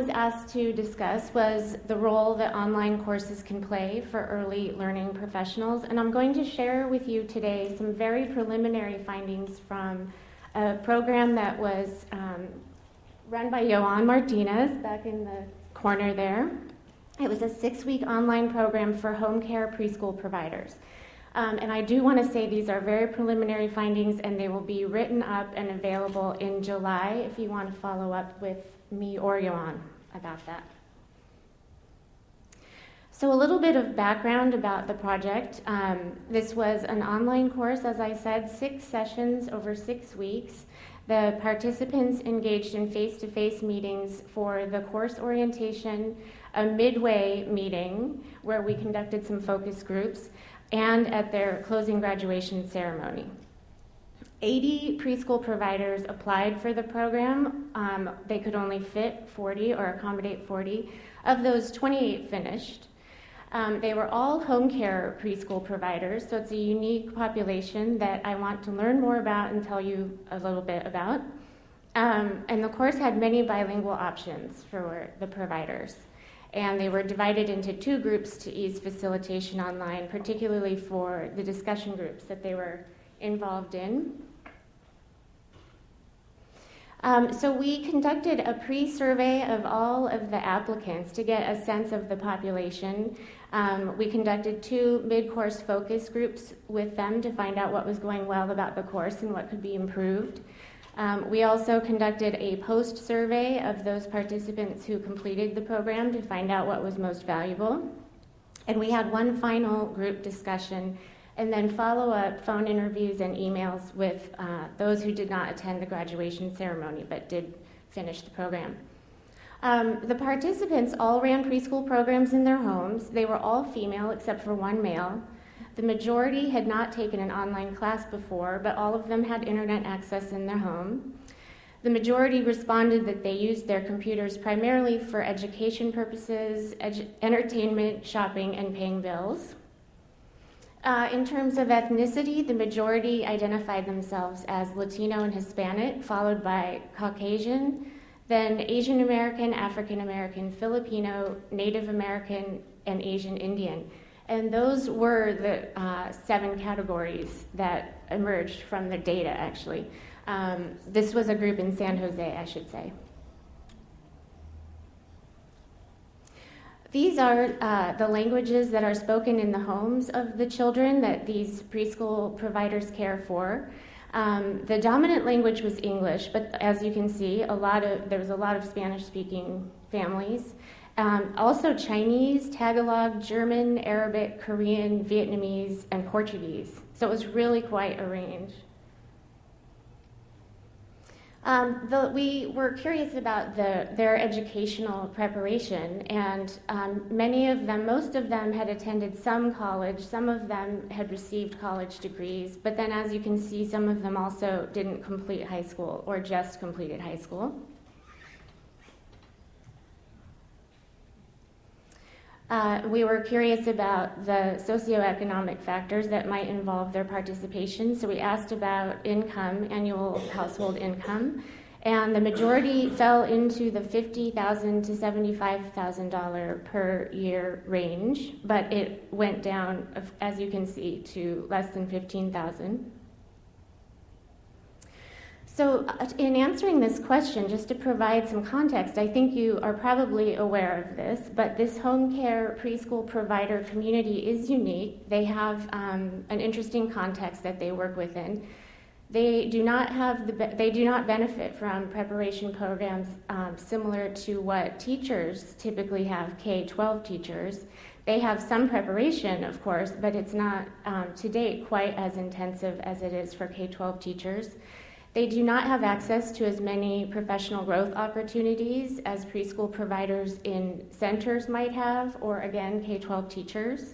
was asked to discuss was the role that online courses can play for early learning professionals. And I'm going to share with you today some very preliminary findings from a program that was run by Joan Martinez back in the corner there. It was a 6-week online program for home care preschool providers. And I do want to say these are very preliminary findings, and they will be written up and available in July if you want to follow up with me or Johan about that. So a little bit of background about the project. This was an online course, as I said, 6 sessions over 6 weeks. The participants engaged in face-to-face meetings for the course orientation, a midway meeting where we conducted some focus groups, and at their closing graduation ceremony. 80 preschool providers applied for the program. They could only fit 40 or accommodate 40. Of those, 28 finished. They were all home care preschool providers, so it's a unique population that I want to learn more about and tell you a little bit about. And the course had many bilingual options for the providers. And they were divided into 2 groups to ease facilitation online, particularly for the discussion groups that they were involved in. So we conducted a pre-survey of all of the applicants to get a sense of the population. We conducted 2 mid-course focus groups with them to find out what was going well about the course and what could be improved. We also conducted a post-survey of those participants who completed the program to find out what was most valuable. And we had one final group discussion and then follow-up phone interviews and emails with those who did not attend the graduation ceremony but did finish the program. The participants all ran preschool programs in their homes. They were all female except for 1 male. The majority had not taken an online class before, but all of them had internet access in their home. The majority responded that they used their computers primarily for education purposes, entertainment, shopping, and paying bills. In terms of ethnicity, the majority identified themselves as Latino and Hispanic, followed by Caucasian, then Asian American, African American, Filipino, Native American, and Asian Indian. And those were the 7 categories that emerged from the data, actually. This was a group in San Jose, I should say. These are the languages that are spoken in the homes of the children that these preschool providers care for. The dominant language was English, but as you can see, there was a lot of Spanish-speaking families. Also Chinese, Tagalog, German, Arabic, Korean, Vietnamese, and Portuguese. So it was really quite a range. We were curious about their educational preparation, and most of them had attended some college, some of them had received college degrees, but then as you can see, some of them also didn't complete high school or just completed high school. We were curious about the socioeconomic factors that might involve their participation, so we asked about income, annual household income, and the majority fell into the $50,000 to $75,000 per year range, but it went down, as you can see, to less than $15,000. So in answering this question, just to provide some context, I think you are probably aware of this, but this home care preschool provider community is unique. They have an interesting context that they work within. They do not benefit from preparation programs similar to what teachers typically have, K-12 teachers. They have some preparation, of course, but it's not to date quite as intensive as it is for K-12 teachers. They do not have access to as many professional growth opportunities as preschool providers in centers might have, or again, K-12 teachers.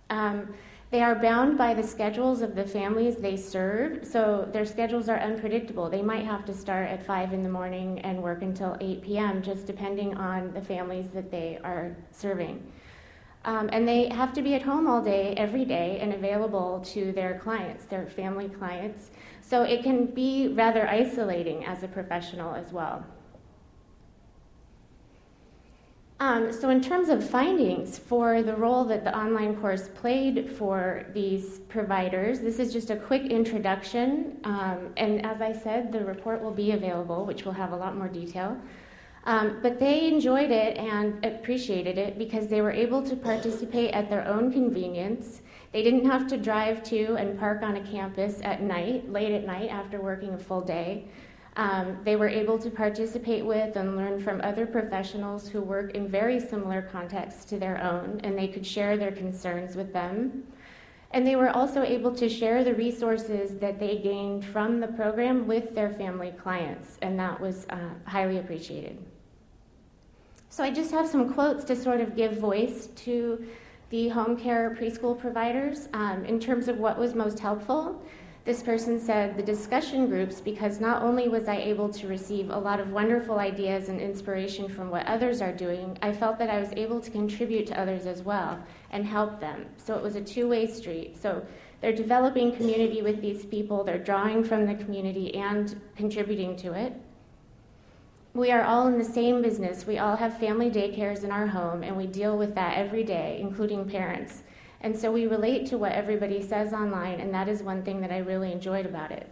They are bound by the schedules of the families they serve, so their schedules are unpredictable. They might have to start at 5 in the morning and work until 8 p.m., just depending on the families that they are serving. And they have to be at home all day, every day, and available to their clients, their family clients. So it can be rather isolating as a professional as well. So in terms of findings for the role that the online course played for these providers, this is just a quick introduction. And as I said, the report will be available, which will have a lot more detail. But they enjoyed it and appreciated it because they were able to participate at their own convenience. They didn't have to drive to and park on a campus at night, late at night after working a full day. They were able to participate with and learn from other professionals who work in very similar contexts to their own, and they could share their concerns with them. And they were also able to share the resources that they gained from the program with their family clients, and that was highly appreciated. So I just have some quotes to sort of give voice to the home care preschool providers in terms of what was most helpful. This person said, the discussion groups, because not only was I able to receive a lot of wonderful ideas and inspiration from what others are doing, I felt that I was able to contribute to others as well and help them. So it was a two-way street. So they're developing community with these people, they're drawing from the community and contributing to it. We are all in the same business. We all have family daycares in our home, and we deal with that every day, including parents. And so we relate to what everybody says online, and that is one thing that I really enjoyed about it.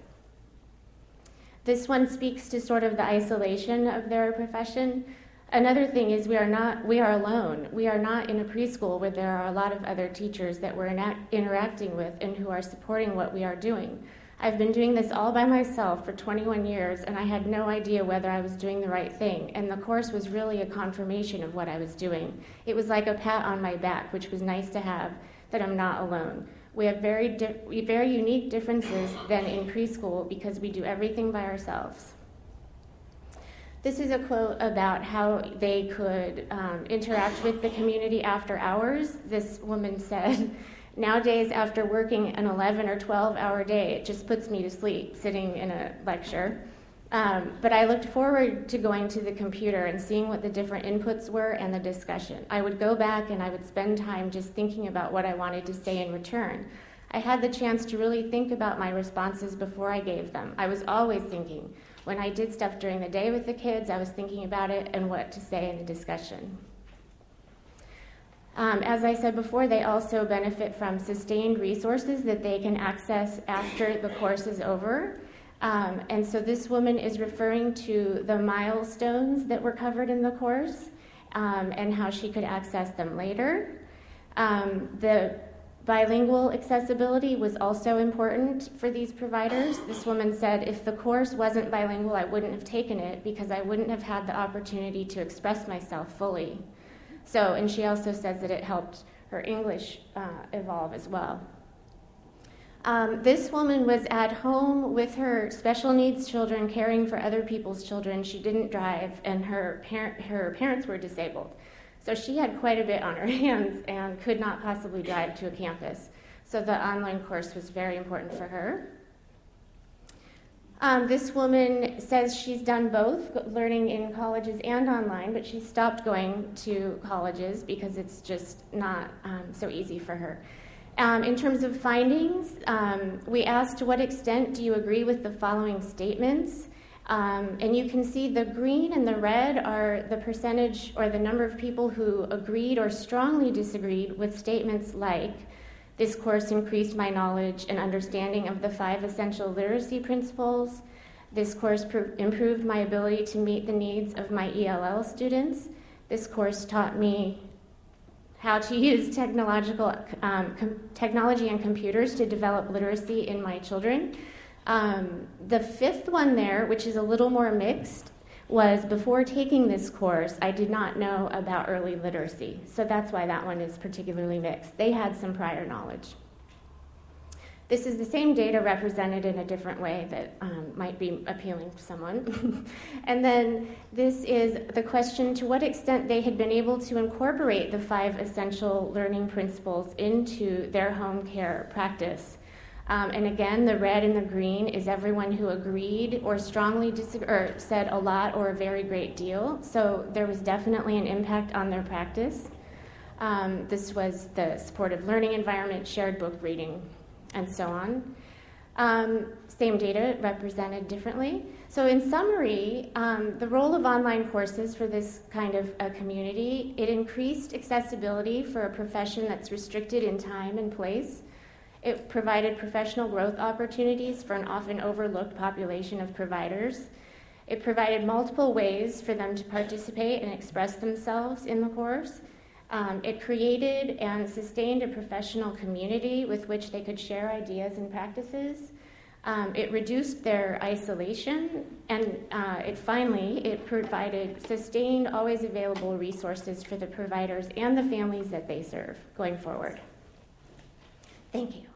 This one speaks to sort of the isolation of their profession. Another thing is we are alone. We are not in a preschool where there are a lot of other teachers that we're interacting with and who are supporting what we are doing. I've been doing this all by myself for 21 years, and I had no idea whether I was doing the right thing. And the course was really a confirmation of what I was doing. It was like a pat on my back, which was nice to have, that I'm not alone. We have very unique differences than in preschool because we do everything by ourselves. This is a quote about how they could interact with the community after hours. This woman said, nowadays after working an 11 or 12-hour day, it just puts me to sleep sitting in a lecture. But I looked forward to going to the computer and seeing what the different inputs were and the discussion. I would go back and I would spend time just thinking about what I wanted to say in return. I had the chance to really think about my responses before I gave them. I was always thinking. When I did stuff during the day with the kids, I was thinking about it and what to say in the discussion. As I said before, they also benefit from sustained resources that they can access after the course is over. And so this woman is referring to the milestones that were covered in the course and how she could access them later. The bilingual accessibility was also important for these providers. This woman said, if the course wasn't bilingual, I wouldn't have taken it because I wouldn't have had the opportunity to express myself fully. So, and she also says that it helped her English evolve as well. This woman was at home with her special needs children, caring for other people's children. She didn't drive, and her parents were disabled. So she had quite a bit on her hands and could not possibly drive to a campus. So the online course was very important for her. This woman says she's done both, learning in colleges and online, but she stopped going to colleges because it's just not so easy for her. In terms of findings, we asked, to what extent do you agree with the following statements? And you can see the green and the red are the percentage or the number of people who agreed or strongly disagreed with statements like, this course increased my knowledge and understanding of the 5 essential literacy principles. This course improved my ability to meet the needs of my ELL students. This course taught me how to use technology and computers to develop literacy in my children. The 5th one there, which is a little more mixed, was before taking this course, I did not know about early literacy. So that's why that one is particularly mixed. They had some prior knowledge. This is the same data represented in a different way that might be appealing to someone. And then this is the question, to what extent they had been able to incorporate the 5 essential learning principles into their home care practice. And again, the red and the green is everyone who agreed or strongly or said a lot or a very great deal. So there was definitely an impact on their practice. This was the supportive learning environment, shared book reading, and so on. Same data represented differently. So in summary, the role of online courses for this kind of a community, it increased accessibility for a profession that's restricted in time and place. It provided professional growth opportunities for an often overlooked population of providers. It provided multiple ways for them to participate and express themselves in the course. It created and sustained a professional community with which they could share ideas and practices. It reduced their isolation, and it provided sustained, always available resources for the providers and the families that they serve going forward. Thank you.